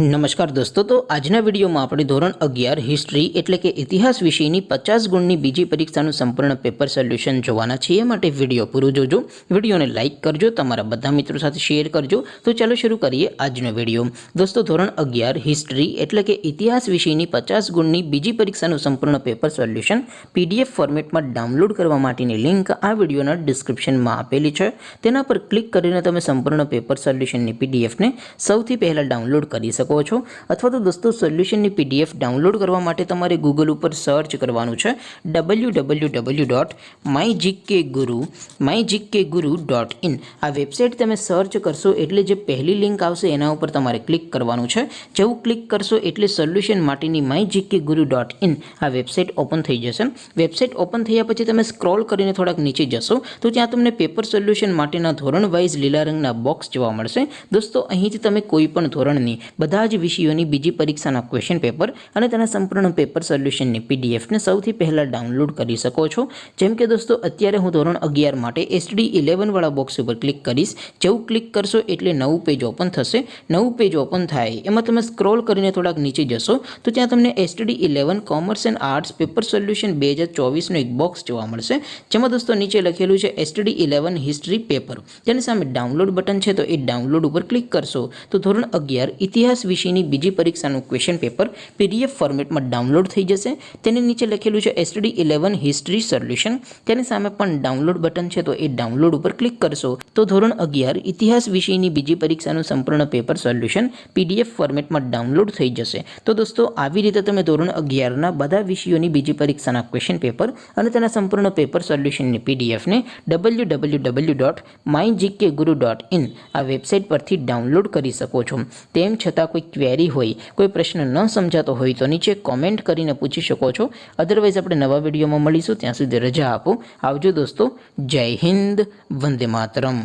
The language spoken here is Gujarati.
નમસ્કાર દોસ્તો, તો આજના વિડીયોમાં આપણે ધોરણ 11 હિસ્ટ્રી એટલે કે ઇતિહાસ વિષયની 50 ગુણની બીજી પરીક્ષાનું સંપૂર્ણ પેપર સોલ્યુશન જોવાના છીએ. માટે વિડીયો પૂરો જોજો, વિડીયોને લાઇક કરજો, તમારા બધા મિત્રો સાથે શેર કરજો. તો ચાલો શરૂ કરીએ આજનો વિડીયો. દોસ્તો, ધોરણ 11 હિસ્ટ્રી એટલે કે ઇતિહાસ વિષયની 50 ગુણની બીજી પરીક્ષાનું સંપૂર્ણ પેપર સોલ્યુશન PDF ફોર્મેટમાં ડાઉનલોડ કરવા માટેની લિંક આ વિડીયોના ડિસ્ક્રિપ્શનમાં આપેલી છે. તેના પર ક્લિક કરીને તમે સંપૂર્ણ પેપર સોલ્યુશનની PDFને સૌથી પહેલાં ડાઉનલોડ કરી શકો છો. અથવા તો દોસ્તો, સોલ્યુશનની PDF ડાઉનલોડ કરવા માટે તમારે ગૂગલ ઉપર સર્ચ કરવાનું છે www.mygkguru.in. આ વેબસાઇટ તમે સર્ચ કરશો એટલે જે પહેલી લિંક આવશે એના ઉપર તમારે ક્લિક કરવાનું છે. જેવું ક્લિક કરશો એટલે સોલ્યુશન માટેની mygkguru.in આ વેબસાઇટ ઓપન થઈ જશે. વેબસાઇટ ઓપન થયા પછી તમે સ્ક્રોલ કરીને થોડાક નીચે જશો તો ત્યાં તમને પેપર સોલ્યુશન માટેના ધોરણ વાઇઝ લીલા રંગના બોક્સ જોવા મળશે. દોસ્તો, અહીંથી તમે કોઈ પણ ધોરણની બધા જ વિષયોની બીજી પરીક્ષાના ક્વેશ્ચન પેપર અને તેના સંપૂર્ણ પેપર સોલ્યુશનની PDFને સૌથી પહેલાં ડાઉનલોડ કરી શકો છો. જેમ કે દોસ્તો, અત્યારે હું ધોરણ 11 માટે SD 11 વાળા બોક્સ ઉપર ક્લિક કરીશ. જેવું ક્લિક કરશો એટલે નવું પેજ ઓપન થશે. નવું પેજ ઓપન થાય એમાં તમે સ્ક્રોલ કરીને થોડાક નીચે જશો તો ત્યાં તમને SD 11 commerce and arts paper solution 2024નું એક બોક્સ જોવા મળશે. જેમાં દોસ્તો નીચે લખેલું છે SD 11 હિસ્ટ્રી પેપર. તેની સામે ડાઉનલોડ બટન છે, તો એ ડાઉનલોડ ઉપર ક્લિક કરશો તો ધોરણ 11 ઇતિહાસ વિષયની બીજી પરીક્ષાનું ક્વેશ્ચન પેપર PDF ફોર્મેટમાં ડાઉનલોડ થઈ જશે. તેની નીચે લખેલું છે SD 11 હિસ્ટ્રી સોલ્યુશન. તેની સામે પણ ડાઉનલોડ બટન છે, તો એ ડાઉનલોડ ઉપર ક્લિક કરશો તો ધોરણ 11 ઇતિહાસ વિષયની બીજી પરીક્ષાનું સંપૂર્ણ પેપર સોલ્યુશન PDF ફોર્મેટમાં ડાઉનલોડ થઈ જશે. તો દોસ્તો, આવી રીતે તમે ધોરણ 11ના બધા વિષયોની બીજી પરીક્ષાના ક્વેશ્ચન પેપર અને તેના સંપૂર્ણ પેપર સોલ્યુશનની PDFને www.mygkguru.in આ વેબસાઇટ પરથી ડાઉનલોડ કરી શકો છો. તેમ છતાં કોઈ ક્વેરી હોય, કોઈ પ્રશ્ન ન સમજાતો હોય તો નીચે કોમેન્ટ કરીને પૂછી શકો છો. અધરવાઇઝ આપણે નવા વિડીયોમાં મળીશું. ત્યાં સુધી રજા આપો. આવજો દોસ્તો. જય હિન્દ. વંદે માતરમ.